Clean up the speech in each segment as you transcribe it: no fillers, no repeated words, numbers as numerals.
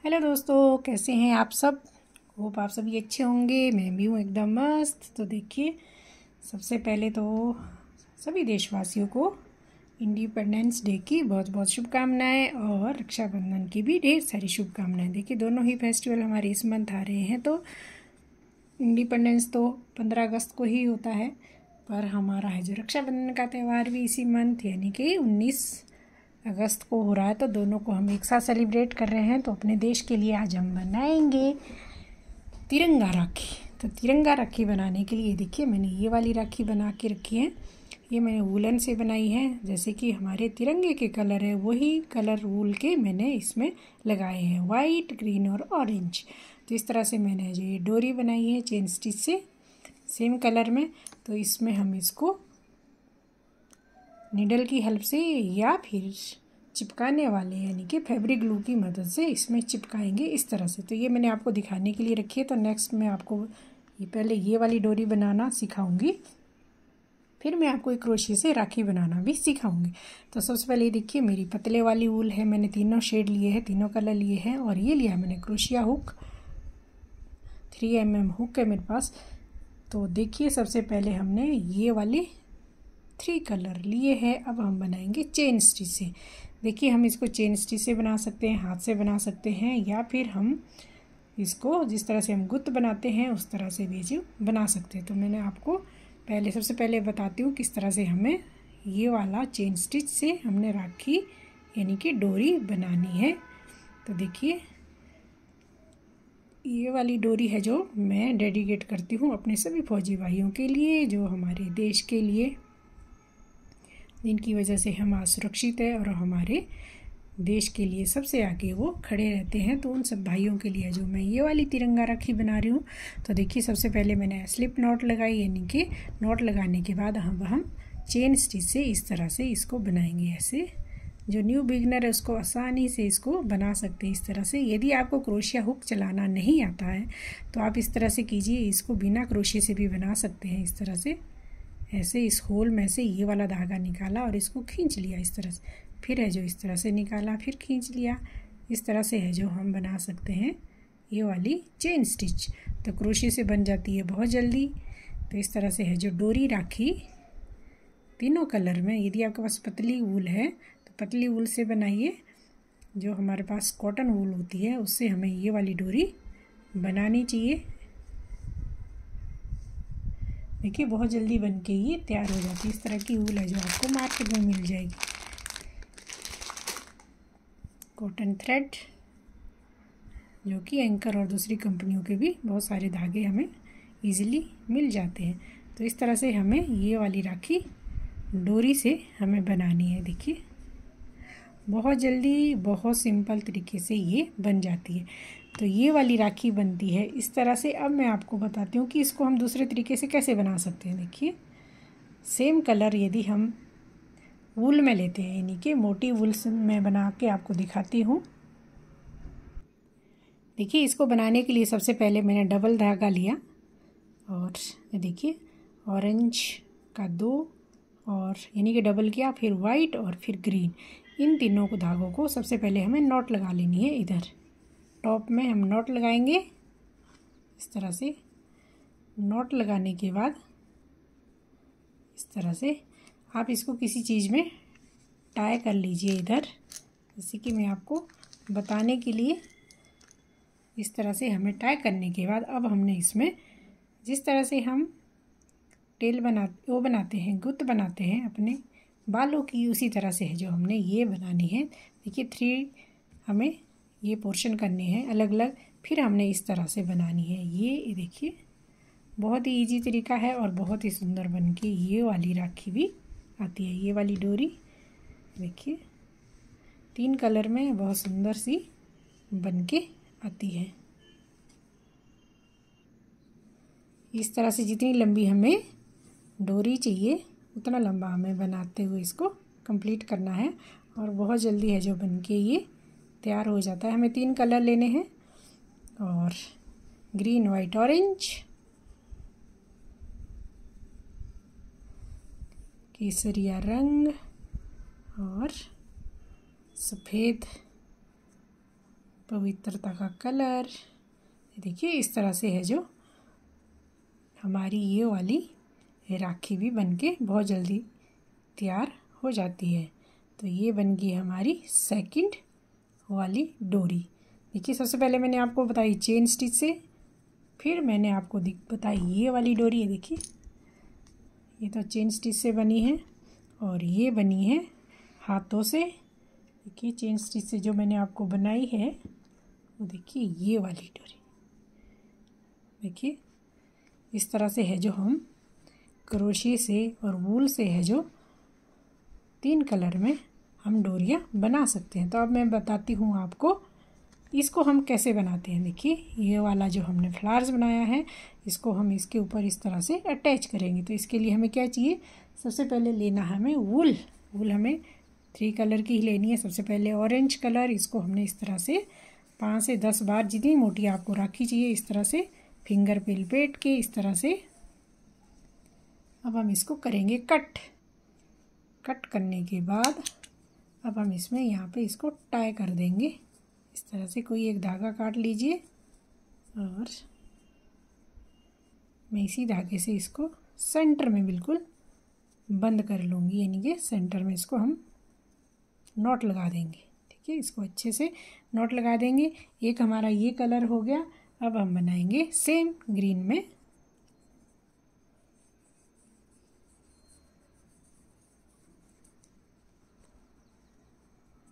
Hello दोस्तों, कैसे हैं आप सब। होप आप सभी अच्छे होंगे। मैं भी हूँ एकदम मस्त। तो देखिए, सबसे पहले तो सभी देशवासियों को इंडिपेंडेंस डे की बहुत बहुत शुभकामनाएं और रक्षाबंधन की भी ढेर सारी शुभकामनाएं। देखिए, दोनों ही फेस्टिवल हमारे इस मंथ आ रहे हैं। तो इंडिपेंडेंस तो 15 अगस्त को ही होता है, पर हमारा है जो रक्षाबंधन का त्यौहार भी इसी मंथ यानी कि 19 अगस्त को हो रहा है। तो दोनों को हम एक साथ सेलिब्रेट कर रहे हैं। तो अपने देश के लिए आज हम बनाएंगे तिरंगा राखी। तो तिरंगा राखी बनाने के लिए देखिए, मैंने ये वाली राखी बना के रखी है। ये मैंने वूलन से बनाई है, जैसे कि हमारे तिरंगे के कलर है वही कलर वूल के मैंने इसमें लगाए हैं, वाइट, ग्रीन और ऑरेंज। तो इस तरह से मैंने जो ये डोरी बनाई है चेन स्टिच से सेम कलर में। तो इसमें हम इसको नीडल की हेल्प से या फिर चिपकाने वाले यानी कि फैब्रिक ग्लू की मदद से इसमें चिपकाएंगे इस तरह से। तो ये मैंने आपको दिखाने के लिए रखी है। तो नेक्स्ट मैं आपको पहले ये वाली डोरी बनाना सिखाऊंगी, फिर मैं आपको एक क्रोशिया से राखी बनाना भी सिखाऊंगी। तो सबसे पहले देखिए, मेरी पतले वाली ऊल है। मैंने तीनों शेड लिए हैं, तीनों कलर लिए हैं। और ये लिया मैंने क्रोशिया हुक, 3 mm हुक है मेरे पास। तो देखिए, सबसे पहले हमने ये वाले 3 कलर लिए हैं। अब हम बनाएंगे चेन स्टिच से। देखिए, हम इसको चेन स्टिच से बना सकते हैं, हाथ से बना सकते हैं, या फिर हम इसको जिस तरह से हम गुत्त बनाते हैं उस तरह से भी जो बना सकते हैं। तो मैंने आपको सबसे पहले बताती हूँ किस तरह से हमें ये वाला चेन स्टिच से हमने राखी यानी कि डोरी बनानी है। तो देखिए, ये वाली डोरी है जो मैं डेडिकेट करती हूँ अपने सभी फौजी भाइयों के लिए, जो हमारे देश के लिए, जिनकी वजह से हम आज सुरक्षित है और हमारे देश के लिए सबसे आगे वो खड़े रहते हैं। तो उन सब भाइयों के लिए जो मैं ये वाली तिरंगा राखी बना रही हूँ। तो देखिए, सबसे पहले मैंने स्लिप नॉट लगाई, यानी कि नॉट लगाने के बाद हम चेन स्टिच से इस तरह से इसको बनाएंगे। ऐसे जो न्यू बिगनर है उसको आसानी से इसको बना सकते हैं इस तरह से। यदि आपको क्रोशिया हुक चलाना नहीं आता है तो आप इस तरह से कीजिए, इसको बिना क्रोशिया से भी बना सकते हैं इस तरह से। ऐसे इस होल में से ये वाला धागा निकाला और इसको खींच लिया इस तरह से, फिर है जो इस तरह से निकाला, फिर खींच लिया। इस तरह से है जो हम बना सकते हैं ये वाली चेन स्टिच। तो क्रोशिया से बन जाती है बहुत जल्दी। तो इस तरह से है जो डोरी राखी तीनों कलर में। यदि आपके पास पतली वूल है तो पतली वूल से बनाइए, जो हमारे पास कॉटन वूल होती है उससे हमें ये वाली डोरी बनानी चाहिए। देखिए, बहुत जल्दी बन के ये तैयार हो जाती है। इस तरह की वूल है जो आपको मार्केट में मिल जाएगी। कॉटन थ्रेड, जो कि एंकर और दूसरी कंपनियों के भी बहुत सारे धागे हमें इजीली मिल जाते हैं। तो इस तरह से हमें ये वाली राखी डोरी से हमें बनानी है। देखिए, बहुत जल्दी बहुत सिंपल तरीके से ये बन जाती है। तो ये वाली राखी बनती है इस तरह से। अब मैं आपको बताती हूँ कि इसको हम दूसरे तरीके से कैसे बना सकते हैं। देखिए, सेम कलर यदि हम वूल में लेते हैं, यानी कि मोटी वूल से मैं बना के आपको दिखाती हूँ। देखिए, इसको बनाने के लिए सबसे पहले मैंने डबल धागा लिया और देखिए ऑरेंज का 2 और यानी कि डबल किया, फिर वाइट और फिर ग्रीन। इन तीनों को धागों को सबसे पहले हमें नॉट लगा लेनी है। इधर टॉप में हम नॉट लगाएंगे इस तरह से। नॉट लगाने के बाद इस तरह से आप इसको किसी चीज़ में टाई कर लीजिए इधर, जैसे कि मैं आपको बताने के लिए। इस तरह से हमें टाई करने के बाद अब हमने इसमें जिस तरह से हम टेल बनाते हैं, गुत्त बनाते हैं अपने बालों की, उसी तरह से है जो हमने ये बनानी है। देखिए, 3 हमें ये पोर्शन करने हैं अलग अलग, फिर हमने इस तरह से बनानी है। ये देखिए, बहुत ही इजी तरीका है और बहुत ही सुंदर बन के ये वाली राखी भी आती है। ये वाली डोरी देखिए 3 कलर में बहुत सुंदर सी बन के आती है। इस तरह से जितनी लंबी हमें डोरी चाहिए उतना लंबा हमें बनाते हुए इसको कंप्लीट करना है। और बहुत जल्दी है जो बन के ये तैयार हो जाता है। हमें 3 कलर लेने हैं, और ग्रीन, वाइट, ऑरेंज, केसरिया रंग और सफ़ेद पवित्रता का कलर। देखिए इस तरह से है जो हमारी ये वाली राखी भी बनके बहुत जल्दी तैयार हो जाती है। तो ये बन गई हमारी सेकंड वाली डोरी। देखिए सबसे पहले मैंने आपको बताई चेन स्टिच से, फिर मैंने आपको बताई ये वाली डोरी है। देखिए ये तो चेन स्टिच से बनी है और ये बनी है हाथों से। देखिए चेन स्टिच से जो मैंने आपको बनाई है वो देखिए ये वाली डोरी। देखिए इस तरह से है जो हम क्रोशिया से और वूल से है जो 3 कलर में हम डोरियाँ बना सकते हैं। तो अब मैं बताती हूँ आपको इसको हम कैसे बनाते हैं। देखिए ये वाला जो हमने फ्लावर्स बनाया है इसको हम इसके ऊपर इस तरह से अटैच करेंगे। तो इसके लिए हमें क्या चाहिए, सबसे पहले लेना है हमें वूल। वूल हमें 3 कलर की ही लेनी है। सबसे पहले ऑरेंज कलर, इसको हमने इस तरह से 5 से 10 बार, जितनी मोटी आपको राखी चाहिए इस तरह से फिंगर पे लपेट के इस तरह से अब हम इसको करेंगे कट। कट करने के बाद अब हम इसमें यहाँ पे इसको टाई कर देंगे। इस तरह से कोई एक धागा काट लीजिए और मैं इसी धागे से इसको सेंटर में बिल्कुल बंद कर लूँगी, यानी कि सेंटर में इसको हम नॉट लगा देंगे। ठीक है, इसको अच्छे से नॉट लगा देंगे। एक हमारा ये कलर हो गया। अब हम बनाएंगे सेम ग्रीन में।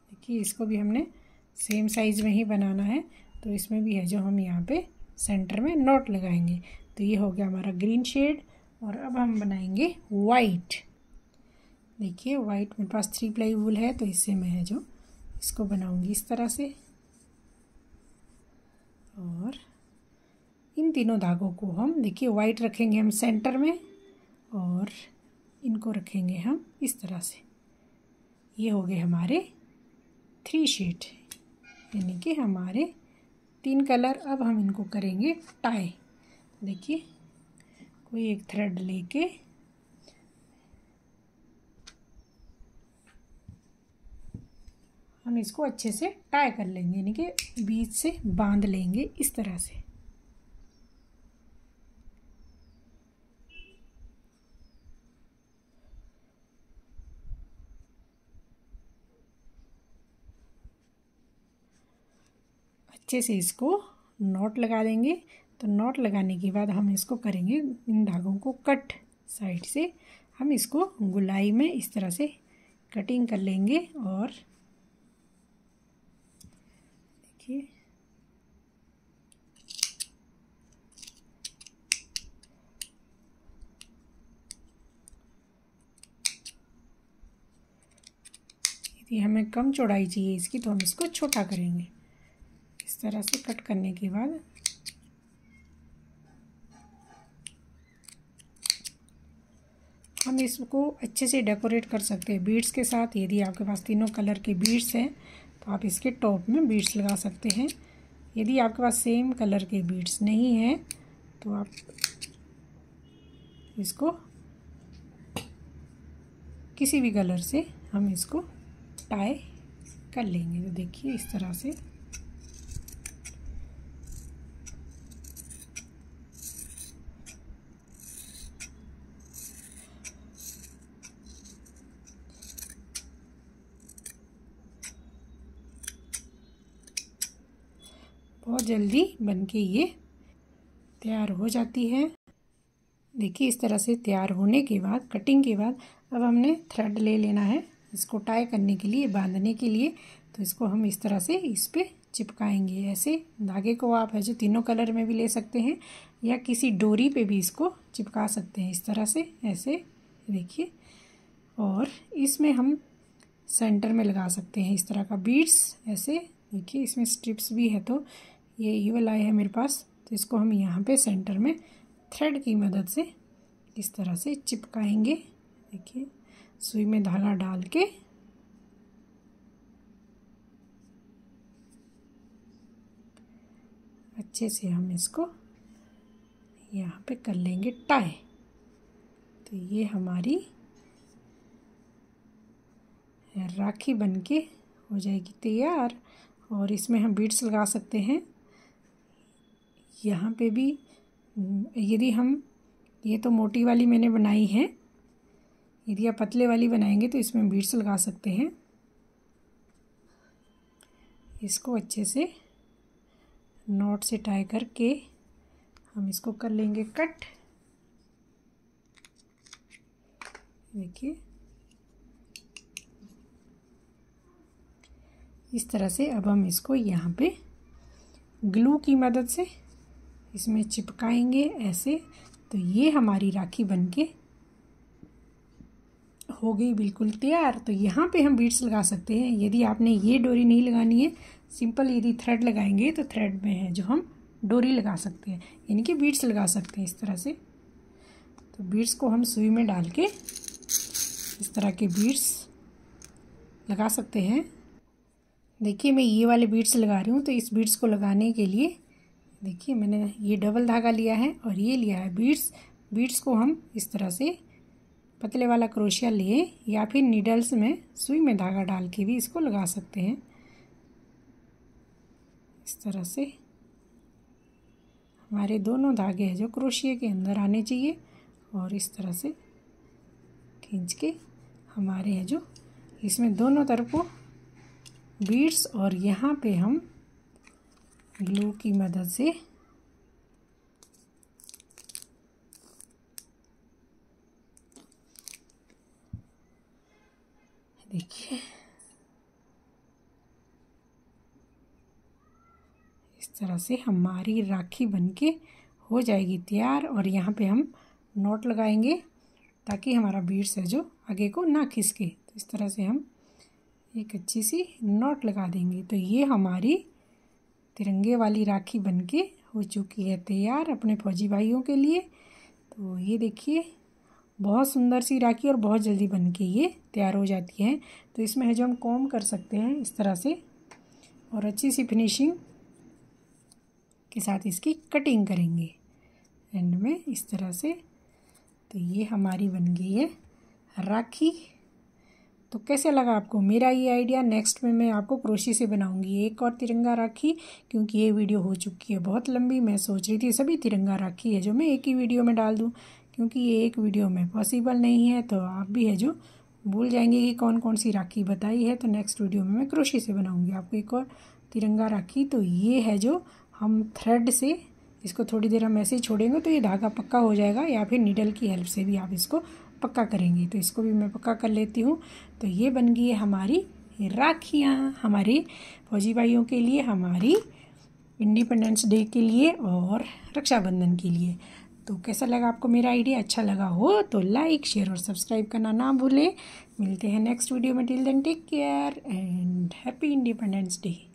देखिए इसको भी हमने सेम साइज़ में ही बनाना है। तो इसमें भी है जो हम यहाँ पे सेंटर में नॉट लगाएंगे। तो ये हो गया हमारा ग्रीन शेड। और अब हम बनाएंगे वाइट। देखिए वाइट मेरे पास 3 प्लाई वूल है, तो इससे मैं है जो इसको बनाऊंगी इस तरह से। और इन तीनों धागों को हम देखिए वाइट रखेंगे हम सेंटर में और इनको रखेंगे हम इस तरह से। ये हो गए हमारे 3 शेड, यानी कि हमारे 3 कलर। अब हम इनको करेंगे टाई। देखिए कोई एक थ्रेड लेके हम इसको अच्छे से टाई कर लेंगे, यानी कि बीच से बांध लेंगे इस तरह से। अच्छे से इसको नॉट लगा देंगे। तो नॉट लगाने के बाद हम इसको करेंगे इन धागों को कट। साइड से हम इसको गुलाई में इस तरह से कटिंग कर लेंगे। और देखिए यदि हमें कम चौड़ाई चाहिए इसकी तो हम इसको छोटा करेंगे। इस तरह से कट करने के बाद हम इसको अच्छे से डेकोरेट कर सकते हैं बीड्स के साथ। यदि आपके पास तीनों कलर के बीड्स हैं तो आप इसके टॉप में बीड्स लगा सकते हैं। यदि आपके पास सेम कलर के बीड्स नहीं हैं तो आप इसको किसी भी कलर से हम इसको टाई कर लेंगे। तो देखिए इस तरह से बहुत जल्दी बनके ये तैयार हो जाती है। देखिए इस तरह से तैयार होने के बाद कटिंग के बाद अब हमने थ्रेड ले लेना है इसको टाई करने के लिए, बांधने के लिए। तो इसको हम इस तरह से इस पे चिपकाएंगे। ऐसे धागे को आप है जो तीनों कलर में भी ले सकते हैं या किसी डोरी पे भी इसको चिपका सकते हैं इस तरह से, ऐसे देखिए। और इसमें हम सेंटर में लगा सकते हैं इस तरह का बीड्स। ऐसे देखिए इसमें स्ट्रिप्स भी है, तो ये इवल आए है मेरे पास। तो इसको हम यहाँ पे सेंटर में थ्रेड की मदद से इस तरह से चिपकाएंगे। देखिए सुई में धागा डाल के अच्छे से हम इसको यहाँ पे कर लेंगे टाई। तो ये हमारी राखी बनके हो जाएगी तैयार। और इसमें हम बीड्स लगा सकते हैं। यहाँ पे भी यदि हम, ये तो मोटी वाली मैंने बनाई है, यदि आप पतले वाली बनाएंगे तो इसमें बीड्स लगा सकते हैं। इसको अच्छे से नॉट से टाई करके हम इसको कर लेंगे कट। देखिए इस तरह से अब हम इसको यहाँ पे ग्लू की मदद से इसमें चिपकाएंगे ऐसे। तो ये हमारी राखी बनके हो गई बिल्कुल तैयार। तो यहाँ पे हम बीड्स लगा सकते हैं। यदि आपने ये डोरी नहीं लगानी है, सिंपल यदि थ्रेड लगाएंगे तो थ्रेड में है जो हम डोरी लगा सकते हैं, यानी कि बीड्स लगा सकते हैं इस तरह से। तो बीड्स को हम सुई में डाल के इस तरह के बीड्स लगा सकते हैं। देखिए मैं ये वाले बीड्स लगा रही हूँ। तो इस बीड्स को लगाने के लिए देखिए मैंने ये डबल धागा लिया है और ये लिया है बीड्स। बीड्स को हम इस तरह से पतले वाला क्रोशिया लिए या फिर नीडल्स में सुई में धागा डाल के भी इसको लगा सकते हैं। इस तरह से हमारे दोनों धागे हैं जो क्रोशिया के अंदर आने चाहिए और इस तरह से खींच के हमारे हैं जो इसमें दोनों तरफ को बीड्स, और यहाँ पे हम ग्लू की मदद से देखिए इस तरह से हमारी राखी बनके हो जाएगी तैयार। और यहाँ पे हम नॉट लगाएंगे ताकि हमारा बीड्स है जो आगे को ना खिसके। तो इस तरह से हम एक अच्छी सी नॉट लगा देंगे। तो ये हमारी तिरंगे वाली राखी बनके हो चुकी है तैयार अपने फौजी भाइयों के लिए। तो ये देखिए बहुत सुंदर सी राखी और बहुत जल्दी बनके ये तैयार हो जाती है। तो इसमें है जो हम कॉम कर सकते हैं इस तरह से और अच्छी सी फिनिशिंग के साथ इसकी कटिंग करेंगे एंड में इस तरह से। तो ये हमारी बन गई है राखी। तो कैसे लगा आपको मेरा ये आइडिया? नेक्स्ट में मैं आपको क्रोशे से बनाऊंगी एक और तिरंगा राखी, क्योंकि ये वीडियो हो चुकी है बहुत लंबी। मैं सोच रही थी सभी तिरंगा राखी है जो मैं एक ही वीडियो में डाल दूं, क्योंकि ये एक वीडियो में पॉसिबल नहीं है। तो आप भी है जो भूल जाएंगे कि कौन कौन सी राखी बताई है। तो नेक्स्ट वीडियो में मैं क्रोशे से बनाऊँगी आपको एक और तिरंगा राखी। तो ये है जो हम थ्रेड से इसको थोड़ी देर हम ऐसे ही छोड़ेंगे तो ये धागा पक्का हो जाएगा, या फिर नीडल की हेल्प से भी आप इसको पक्का करेंगे। तो इसको भी मैं पक्का कर लेती हूँ। तो ये बन गई है हमारी राखियाँ हमारे फौजी भाइयों के लिए, हमारी इंडिपेंडेंस डे के लिए और रक्षाबंधन के लिए। तो कैसा लगा आपको मेरा आइडिया? अच्छा लगा हो तो लाइक शेयर और सब्सक्राइब करना ना भूलें। मिलते हैं नेक्स्ट वीडियो में। Till then take care and happy Independence day.